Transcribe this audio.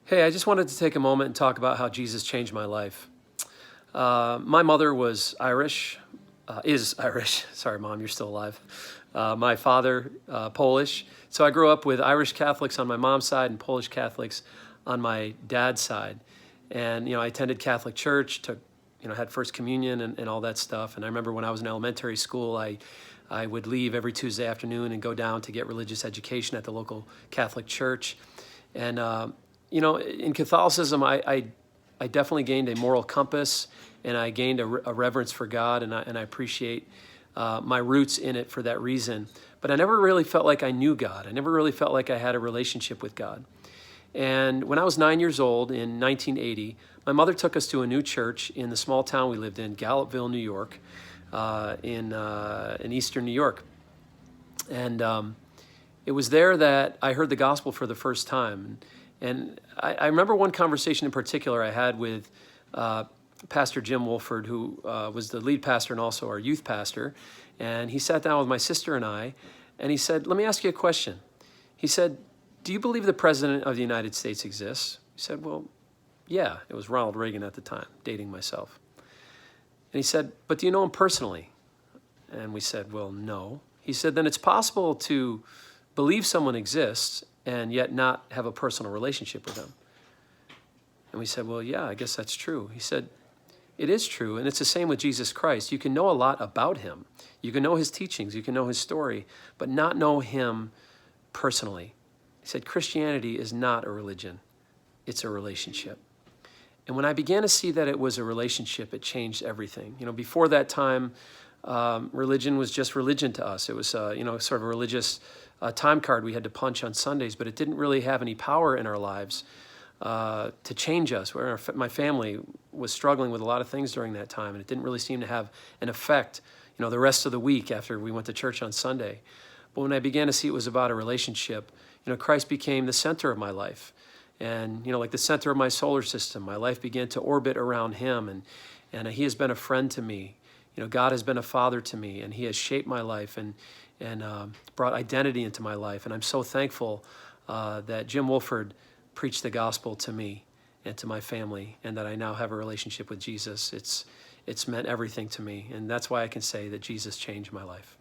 Hey, I just wanted to take a moment and talk about how Jesus changed my life. My mother was Irish, is Irish. Sorry, Mom, you're still alive. My father, Polish. So I grew up with Irish Catholics on my mom's side and Polish Catholics on my dad's side. And, I attended Catholic church, had First Communion and all that stuff. And I remember when I was in elementary school, I would leave every Tuesday afternoon and go down to get religious education at the local Catholic church. And, in Catholicism, I definitely gained a moral compass, and I gained a reverence for God, and I appreciate my roots in it for that reason. But I never really felt like I knew God. I never really felt like I had a relationship with God. And when I was 9 years old in 1980, my mother took us to a new church in the small town we lived in, Gallup,ville New York, in eastern New York. And it was there that I heard the gospel for the first time. And I remember one conversation in particular I had with Pastor Jim Wolford, who was the lead pastor and also our youth pastor. And he sat down with my sister and I, and he said, "Let me ask you a question." He said, "Do you believe the President of the United States exists?" We said, "Well, yeah." It was Ronald Reagan at the time, dating myself. And he said, "But do you know him personally?" And we said, "Well, no." He said, "Then it's possible to believe someone exists and yet not have a personal relationship with them." And we said, "Well, yeah, I guess that's true." He said, "It is true, and it's the same with Jesus Christ. You can know a lot about him. You can know his teachings, you can know his story, but not know him personally." He said, "Christianity is not a religion, it's a relationship." And when I began to see that it was a relationship, it changed everything. Before that time, religion was just religion to us. It was, sort of a religious time card we had to punch on Sundays, but it didn't really have any power in our lives to change us. My family was struggling with a lot of things during that time, and it didn't really seem to have an effect, the rest of the week after we went to church on Sunday. But when I began to see it was about a relationship, Christ became the center of my life. And, like the center of my solar system, my life began to orbit around him, and he has been a friend to me. God has been a father to me, and he has shaped my life and brought identity into my life. And I'm so thankful that Jim Wolford preached the gospel to me and to my family, and that I now have a relationship with Jesus. It's meant everything to me, and that's why I can say that Jesus changed my life.